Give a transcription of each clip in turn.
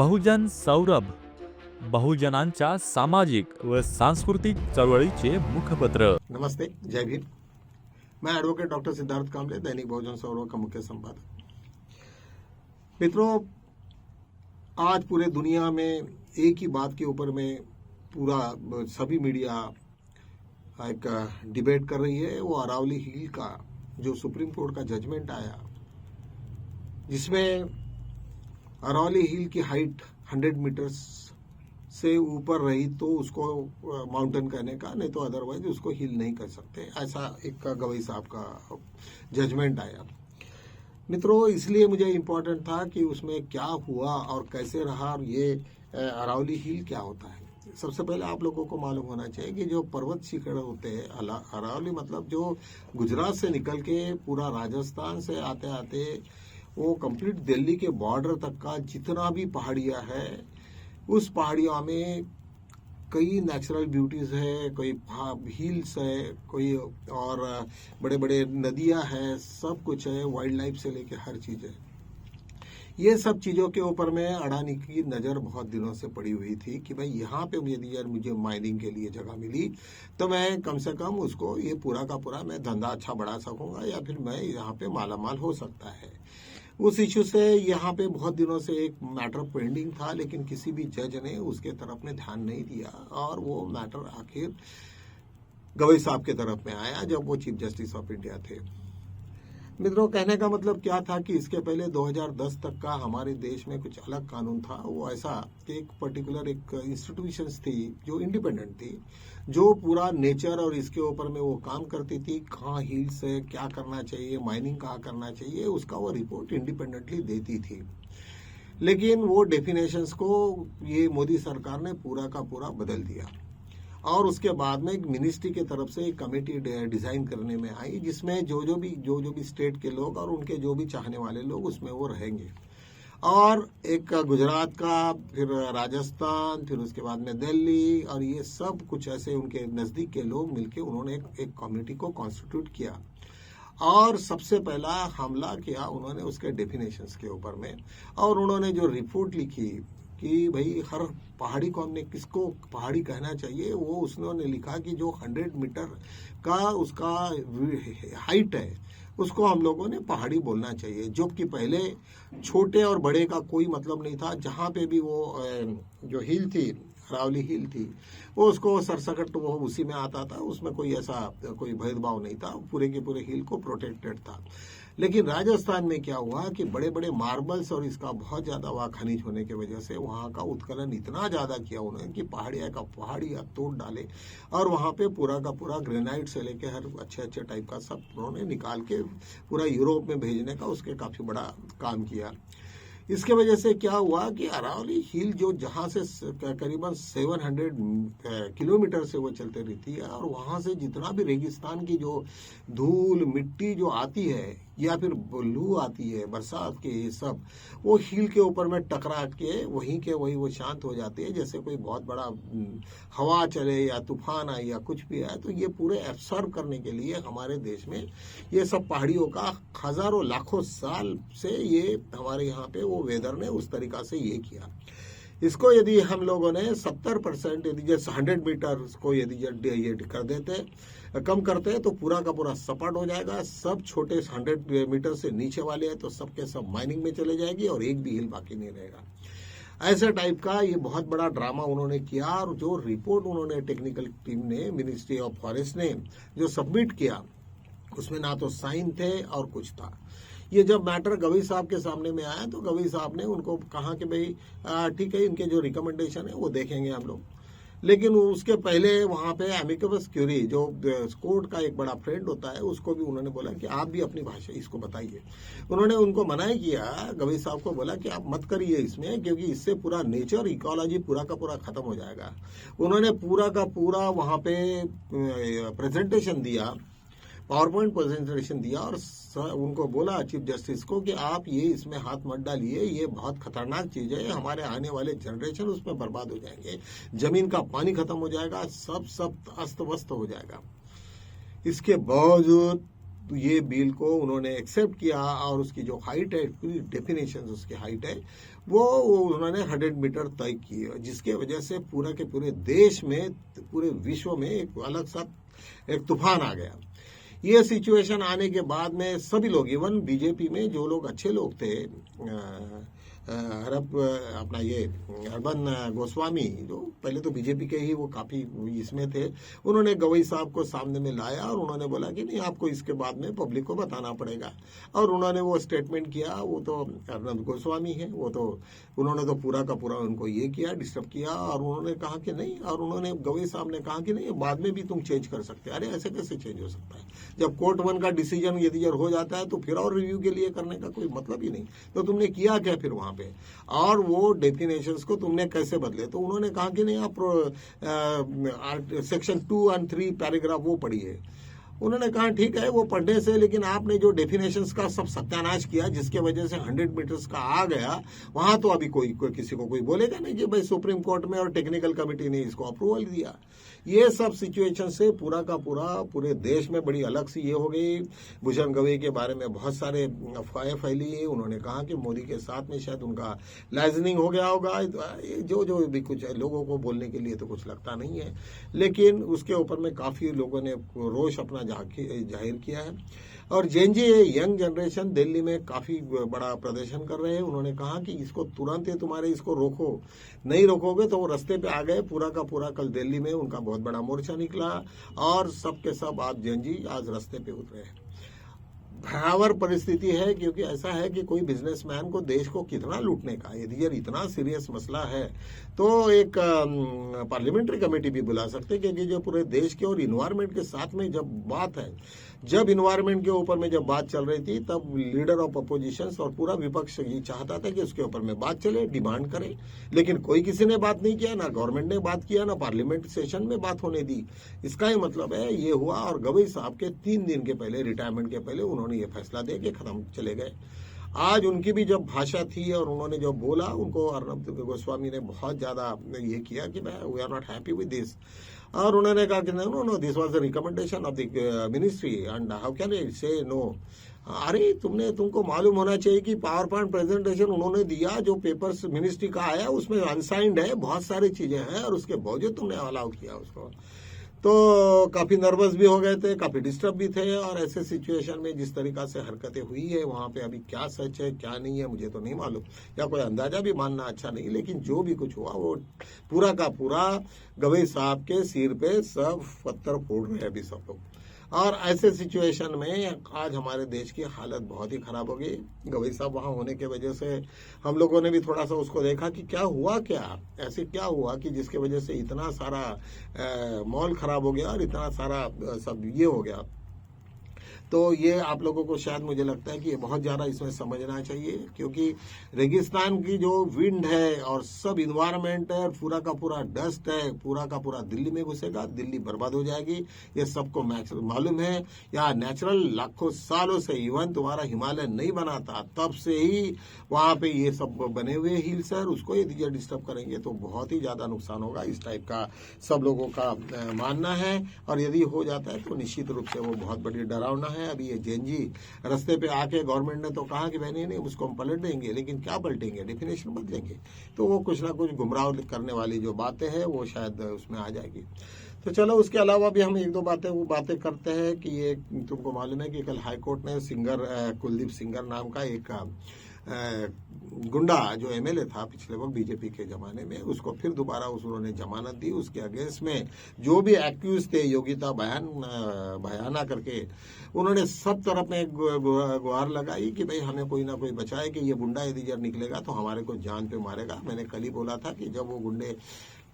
बहुजन सौरभ, बहुजनांच्या सामाजिक व सांस्कृतिक चळवळीचे मुखपत्र। नमस्ते, जय भीम। मैं एडवोकेट डॉक्टर सिद्धार्थ कामले, दैनिक बहुजन सौरभ का मुख्य संपादक। मित्रों, आज पूरे दुनिया में एक ही बात के ऊपर में पूरा सभी मीडिया एक डिबेट कर रही है। वो अरावली हिल का जो सुप्रीम कोर्ट का जजमेंट आया, जिसमें अरावली हिल की हाइट 100 मीटर्स से ऊपर रही तो उसको माउंटेन कहने का, नहीं तो अदरवाइज उसको हिल नहीं कर सकते, ऐसा एक गवई साहब का जजमेंट आया। मित्रों, इसलिए मुझे इम्पोर्टेंट था कि उसमें क्या हुआ और कैसे रहा और ये अरावली हिल क्या होता है। सबसे पहले आप लोगों को मालूम होना चाहिए कि जो पर्वत शिखर होते हैं, अरावली मतलब जो गुजरात से निकल के पूरा राजस्थान से आते आते वो कंप्लीट दिल्ली के बॉर्डर तक का जितना भी पहाड़ियां है, उस पहाड़ियों में कई नेचुरल ब्यूटीज है, कोई हिल्स है, कोई और बड़े बड़े नदियां हैं, सब कुछ है, वाइल्ड लाइफ से लेके हर चीज है। ये सब चीजों के ऊपर में अडानी की नजर बहुत दिनों से पड़ी हुई थी कि भाई यहाँ पे मुझे माइनिंग के लिए जगह मिली तो मैं कम से कम उसको ये पूरा का पूरा मैं धंधा अच्छा बढ़ा सकूंगा या फिर मैं यहाँ पे मालामाल हो सकता है। उस इश्यू से यहाँ पे बहुत दिनों से एक मैटर पेंडिंग था, लेकिन किसी भी जज ने उसके तरफ में ध्यान नहीं दिया और वो मैटर आखिर गवई साहब के तरफ में आया जब वो चीफ जस्टिस ऑफ इंडिया थे। मित्रों, कहने का मतलब क्या था कि इसके पहले 2010 तक का हमारे देश में कुछ अलग कानून था। वो ऐसा कि एक पर्टिकुलर एक इंस्टीट्यूशंस थी जो इंडिपेंडेंट थी, जो पूरा नेचर और इसके ऊपर में वो काम करती थी, कहाँ हिल्स है, क्या करना चाहिए, माइनिंग कहाँ करना चाहिए, उसका वो रिपोर्ट इंडिपेंडेंटली देती थी। लेकिन वो डेफिनेशंस को ये मोदी सरकार ने पूरा का पूरा बदल दिया और उसके बाद में एक मिनिस्ट्री की तरफ से एक कमेटी डिजाइन करने में आई, जिसमें जो भी स्टेट के लोग और उनके जो भी चाहने वाले लोग उसमें वो रहेंगे। और एक गुजरात का, फिर राजस्थान, फिर उसके बाद में दिल्ली और ये सब कुछ ऐसे उनके नजदीक के लोग मिलके उन्होंने एक कमेटी को कॉन्स्टिट्यूट किया और सबसे पहला हमला किया उन्होंने उसके डेफिनेशंस के ऊपर में। और उन्होंने जो रिपोर्ट लिखी कि भाई हर पहाड़ी को हमने किसको पहाड़ी कहना चाहिए, वो उसने लिखा कि जो 100 मीटर का उसका हाइट है उसको हम लोगों ने पहाड़ी बोलना चाहिए। जो कि पहले छोटे और बड़े का कोई मतलब नहीं था। जहाँ पे भी वो जो हिल थी, अरावली हिल थी, वो उसको सरसकट वो उसी में आता था, उसमें कोई ऐसा कोई भेदभाव नहीं था, पूरे के पूरे हिल को प्रोटेक्टेड था। लेकिन राजस्थान में क्या हुआ कि बड़े बड़े मार्बल्स और इसका बहुत ज्यादा वहाँ खनिज होने की वजह से वहाँ का उत्खनन इतना ज्यादा किया उन्होंने कि पहाड़ियाँ तोड़ डाले और वहाँ पे पूरा का पूरा ग्रेनाइट से लेके हर अच्छे अच्छे टाइप का सब उन्होंने निकाल के पूरा यूरोप में भेजने का उसके काफी बड़ा काम किया। इसके वजह से क्या हुआ कि अरावली हिल जो जहां से करीबन 700 किलोमीटर से वो चलते रहती है और वहां से जितना भी रेगिस्तान की जो धूल मिट्टी जो आती है या फिर लू आती है बरसात के, ये सब वो हिल के ऊपर में टकरा के वहीं के वही वो शांत हो जाती है। जैसे कोई बहुत बड़ा हवा चले या तूफान आए या कुछ भी आए तो ये पूरे एब्सॉर्ब करने के लिए हमारे देश में ये सब पहाड़ियों का हजारों लाखों साल से ये हमारे यहाँ पे वो वेदर ने उस तरीका से ये किया। इसको यदि हम लोगों ने 70% यदि जैसे 100 मीटर को यदि ये कर देते, कम करते हैं तो पूरा का पूरा सपाट हो जाएगा। सब छोटे 100 मीटर से नीचे वाले हैं तो सबके सब माइनिंग में चले जाएगी और एक भी हिल बाकी नहीं रहेगा। ऐसे टाइप का ये बहुत बड़ा ड्रामा उन्होंने किया और जो रिपोर्ट उन्होंने टेक्निकल टीम ने, मिनिस्ट्री ऑफ फॉरेस्ट ने जो सबमिट किया, उसमें ना तो साइन थे और कुछ था। ये जब मैटर गवई साहब के सामने में आया तो गवई साहब ने उनको कहा कि भाई ठीक है, इनके जो रिकमेंडेशन है वो देखेंगे हम लोग। लेकिन उसके पहले वहां पे एमिकस क्यूरी जो कोर्ट का एक बड़ा फ्रेंड होता है, उसको भी उन्होंने बोला कि आप भी अपनी भाषा इसको बताइए। उन्होंने उनको मना किया, गवई साहब को बोला कि आप मत करिए इसमें, क्योंकि इससे पूरा नेचर इकोलॉजी पूरा का पूरा खत्म हो जाएगा। उन्होंने पूरा का पूरा वहां पे प्रेजेंटेशन दिया, पावर पॉइंट प्रेजेंटेशन दिया और उनको बोला चीफ जस्टिस को कि आप ये इसमें हाथ मत डालिए, ये बहुत खतरनाक चीज है, हमारे आने वाले जनरेशन उसमें बर्बाद हो जाएंगे, जमीन का पानी खत्म हो जाएगा, सब अस्त व्यस्त हो जाएगा। इसके बावजूद तो ये बिल को उन्होंने एक्सेप्ट किया और उसकी जो हाइट है, पूरी डेफिनेशन उसकी हाइट है, वो उन्होंने 100 मीटर तय की, जिसके वजह से पूरा के पूरे देश में, पूरे विश्व में एक अलग सा एक तूफान आ गया। ये सिचुएशन आने के बाद में सभी लोग, इवन बीजेपी में जो लोग अच्छे लोग थे, अपना ये हरबन गोस्वामी, जो पहले तो बीजेपी के ही वो काफी इसमें थे, उन्होंने गवई साहब को सामने में लाया और उन्होंने बोला कि नहीं, आपको इसके बाद में पब्लिक को बताना पड़ेगा। और उन्होंने वो स्टेटमेंट किया। वो तो हरबन गोस्वामी है, वो तो उन्होंने तो पूरा का पूरा उनको ये किया, डिस्टर्ब किया, और उन्होंने कहा कि नहीं, और उन्होंने गवई साहब ने कहा कि नहीं, बाद में भी तुम चेंज कर सकते। अरे ऐसे कैसे चेंज हो सकता है? जब कोर्ट 1 का डिसीजन यदि हो जाता है तो फिर और रिव्यू के लिए करने का कोई मतलब ही नहीं। तो तुमने किया क्या फिर वहां पे, और वो डेफिनेशंस को तुमने कैसे बदले? तो उन्होंने कहा कि नहीं, आप सेक्शन 2 और 3 पैराग्राफ वो पढ़िए। उन्होंने कहा ठीक है, वो पढ़ने से, लेकिन आपने जो डेफिनेशंस का सब सत्यानाश किया, जिसके वजह से 100 मीटर्स का आ गया, वहां तो अभी कोई किसी को कोई बोलेगा नहीं कि भाई सुप्रीम कोर्ट में और टेक्निकल कमेटी ने इसको अप्रूवल दिया। ये सब सिचुएशन से पूरा का पूरा पूरे देश में बड़ी अलग सी ये हो गई। भूषण गवई के बारे में बहुत सारे अफवाहें फैली। उन्होंने कहा कि मोदी के साथ में शायद उनका लाइजनिंग हो गया होगा। जो भी कुछ है, लोगों को बोलने के लिए तो कुछ लगता नहीं है, लेकिन उसके ऊपर में काफी लोगों ने रोष अपना जाहिर किया है। और जेनजी यंग जनरेशन दिल्ली में काफी बड़ा प्रदर्शन कर रहे हैं। उन्होंने कहा कि इसको तुरंत ही तुम्हारे इसको रोको, नहीं रोकोगे तो वो रास्ते पे आ गए। पूरा का पूरा कल दिल्ली में उनका बहुत बड़ा मोर्चा निकला और सब के सब आज जेनजी आज रास्ते पे उतरे हैं। भयावह परिस्थिति है, क्योंकि ऐसा है कि कोई बिजनेसमैन को देश को कितना लूटने का, यदि यार इतना सीरियस मसला है तो एक पार्लियामेंट्री कमेटी भी बुला सकते, क्योंकि जो पूरे देश के और इन्वायरमेंट के साथ में जब बात है, जब इन्वायरमेंट के ऊपर में जब बात चल रही थी, तब लीडर ऑफ अपोजिशन और पूरा विपक्ष ये चाहता था कि उसके ऊपर में बात चले, डिमांड करे, लेकिन कोई किसी ने बात नहीं किया, ना गवर्नमेंट ने बात किया, ना पार्लियामेंट सेशन में बात होने दी। इसका ही मतलब है ये हुआ। और गवई साहब के 3 दिन के पहले, रिटायरमेंट के पहले, उन्होंने ये फैसला दे के खत्म चले गए। आज उनकी भी जब भाषा थी और उन्होंने जब बोला, उनको अर्नब गोस्वामी ने बहुत ज्यादा ये किया कि we are not happy with this. और उन्होंने कहा कि no, this was the recommendation of the ministry and how can I say no. अरे तुमको मालूम होना चाहिए कि पावर पॉइंट प्रेजेंटेशन उन्होंने दिया, जो पेपर्स मिनिस्ट्री का आया उसमें अनसाइंड है, बहुत सारी चीजें हैं, और उसके बावजूद तुमने अलाउ किया उसको। तो काफी नर्वस भी हो गए थे, काफी डिस्टर्ब भी थे। और ऐसे सिचुएशन में जिस तरीका से हरकतें हुई है वहां पे, अभी क्या सच है क्या नहीं है मुझे तो नहीं मालूम, या कोई अंदाजा भी मानना अच्छा नहीं, लेकिन जो भी कुछ हुआ वो पूरा का पूरा गवई साहब के सिर पे सब पत्थर फोड़ रहे हैं अभी सब लोग। और ऐसे सिचुएशन में आज हमारे देश की हालत बहुत ही खराब हो गई। गवई साहब वहां होने के वजह से हम लोगों ने भी थोड़ा सा उसको देखा कि क्या हुआ, क्या ऐसे क्या हुआ कि जिसके वजह से इतना सारा माहौल खराब हो गया और इतना सारा सब ये हो गया। तो ये आप लोगों को शायद मुझे लगता है कि ये बहुत ज्यादा इसमें समझना चाहिए, क्योंकि रेगिस्तान की जो विंड है और सब इन्वायरमेंट है, पूरा का पूरा डस्ट है, पूरा का पूरा दिल्ली में घुसेगा, दिल्ली बर्बाद हो जाएगी। ये सबको मालूम है। यहाँ नेचुरल लाखों सालों से, इवन तुम्हारा हिमालय नहीं बना था तब से ही वहां पे ये सब बने हुए हिल्स है, उसको यदि डिस्टर्ब करेंगे तो बहुत ही ज्यादा नुकसान होगा, इस टाइप का सब लोगों का मानना है। और यदि हो जाता है तो निश्चित रूप से वो बहुत बड़ी डरावना है। अभी ये जेनजी रास्ते पे आके गवर्नमेंट ने तो कहा कि भाई नहीं, उसको हम पलट देंगे, लेकिन क्या पलटेंगे, डेफिनेशन बदलेंगे, तो वो कुछ ना कुछ गुमराह करने वाली जो बातें हैं वो शायद उसमें आ जाएगी। तो चलो, उसके अलावा भी हम 1-2 बातें करते हैं कि ये तुमको मालूम है कि कल हाईकोर्ट ने कुलदीप सिंगर नाम का एक गुंडा जो एमएलए था पिछले वक्त बीजेपी के जमाने में, उसको फिर दोबारा उन्होंने जमानत दी। उसके अगेंस्ट में जो भी एक्यूज थे, योगिता बयाना करके, उन्होंने सब तरफ में गुहार लगाई कि भाई हमें कोई ना कोई बचाए, कि ये गुंडा यदि जब निकलेगा तो हमारे को जान पे मारेगा। मैंने कल ही बोला था कि जब वो गुंडे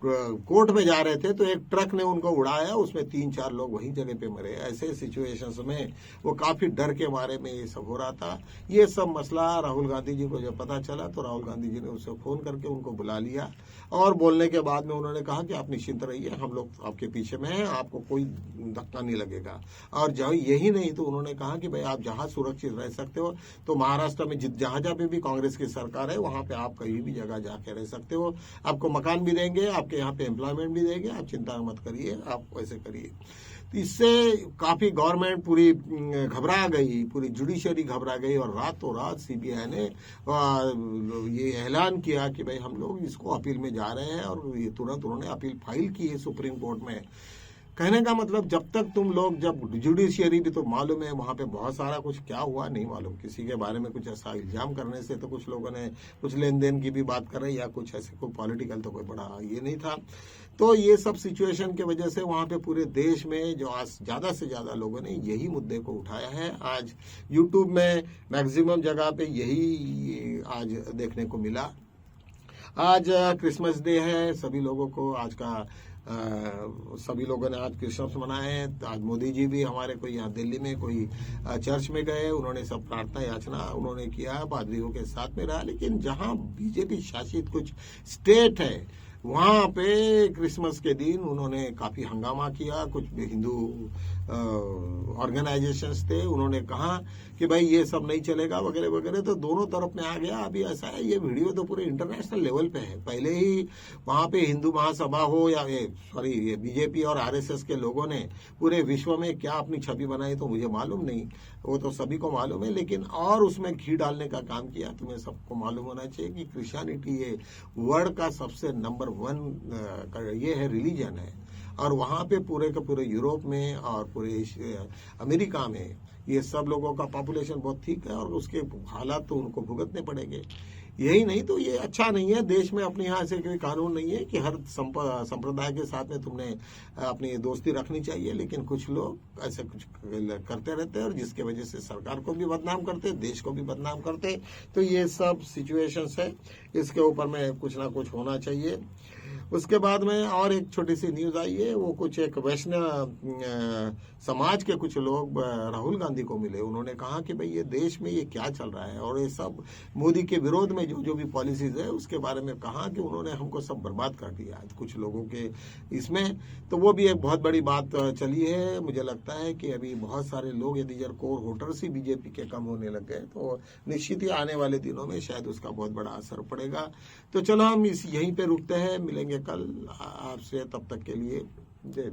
कोर्ट में जा रहे थे तो एक ट्रक ने उनको उड़ाया, उसमें 3-4 लोग वहीं जगह पे मरे। ऐसे सिचुएशंस में वो काफी डर के बारे में ये सब हो रहा था। ये सब मसला राहुल गांधी जी को जब पता चला तो राहुल गांधी जी ने उसे फोन करके उनको बुला लिया, और बोलने के बाद में उन्होंने कहा कि आप निश्चिंत रहिए, हम लोग आपके पीछे में हैं, आपको कोई धक्का नहीं लगेगा। और यही नहीं तो उन्होंने कहा कि भाई आप जहां सुरक्षित रह सकते हो, तो महाराष्ट्र में जहां पे भी कांग्रेस की सरकार है वहां पे आप कहीं भी जगह जाके रह सकते हो, आपको मकान भी देंगे, आपके यहाँ पे एम्प्लॉयमेंट भी देंगे, आप चिंता मत करिए, आप वैसे करिए। तो इससे काफी गवर्नमेंट पूरी घबरा गई, पूरी जुडिशरी घबरा गई और रातों रात सीबीआई ने ये ऐलान किया कि भाई हम लोग इसको अपील में जा रहे हैं, और ये तुरंत उन्होंने अपील फाइल की है सुप्रीम कोर्ट में। कहने का मतलब जब तक तुम लोग, जब जुडिशियरी भी तो मालूम है वहां पे बहुत सारा कुछ क्या हुआ नहीं मालूम, किसी के बारे में कुछ ऐसा इल्जाम करने से तो कुछ लोगों ने कुछ लेन देन की भी बात कर रहे, या कुछ ऐसे कोई पॉलिटिकल तो कोई बड़ा ये नहीं था। तो ये सब सिचुएशन की वजह से वहां पे पूरे देश में जो आज ज्यादा से ज्यादा लोगों ने यही मुद्दे को उठाया है। आज यूट्यूब में मैक्सिमम जगह पे यही आज देखने को मिला। आज क्रिसमस डे है, सभी लोगों को आज का सभी लोगों ने आज क्रिसमस मनाए हैं। आज मोदी जी भी हमारे कोई यहाँ दिल्ली में कोई चर्च में गए, उन्होंने सब प्रार्थना याचना उन्होंने किया, पादरियों के साथ में रहा। लेकिन जहाँ बीजेपी शासित कुछ स्टेट है वहां पे क्रिसमस के दिन उन्होंने काफी हंगामा किया। कुछ हिंदू ऑर्गेनाइजेशंस थे, उन्होंने कहा कि भाई ये सब नहीं चलेगा वगैरह वगैरह, तो दोनों तरफ में आ गया। अभी ऐसा है, ये वीडियो तो पूरे इंटरनेशनल लेवल पे है। पहले ही वहां पे हिंदू महासभा हो या ये बीजेपी और आरएसएस के लोगों ने पूरे विश्व में क्या अपनी छवि बनाई तो मुझे मालूम नहीं, वो तो सभी को मालूम है। लेकिन और उसमें घी डालने का काम किया। तुम्हें सबको मालूम होना चाहिए कि क्रिश्चियनिटी ये वर्ल्ड का सबसे नंबर 1 ये है रिलीजन है, और वहां पे पूरे के पूरे यूरोप में और पूरे अमेरिका में ये सब लोगों का पॉपुलेशन बहुत ठीक है, और उसके हालात तो उनको भुगतने पड़ेंगे। यही नहीं तो ये अच्छा नहीं है। देश में अपने यहाँ से कोई कानून नहीं है कि हर संप्रदाय के साथ में तुमने अपनी दोस्ती रखनी चाहिए, लेकिन कुछ लोग ऐसे कुछ करते रहते हैं, और जिसके वजह से सरकार को भी बदनाम करते, देश को भी बदनाम करते। तो ये सब सिचुएशंस है, इसके ऊपर में कुछ ना कुछ होना चाहिए। उसके बाद में और एक छोटी सी न्यूज आई है, वो कुछ एक वैष्णव समाज के कुछ लोग राहुल गांधी को मिले। उन्होंने कहा कि भाई ये देश में ये क्या चल रहा है, और ये सब मोदी के विरोध में जो भी पॉलिसीज है उसके बारे में कहा कि उन्होंने हमको सब बर्बाद कर दिया कुछ लोगों के इसमें। तो वो भी एक बहुत बड़ी बात चली है। मुझे लगता है कि अभी बहुत सारे लोग, यदि जब कोर वोटर्स ही बीजेपी के कम होने लग गए तो निश्चित ही आने वाले दिनों में शायद उसका बहुत बड़ा असर पड़ेगा। तो चलो हम यहीं पे रुकते हैं, मिलेंगे कल आपसे, तब तक के लिए जय हिंद।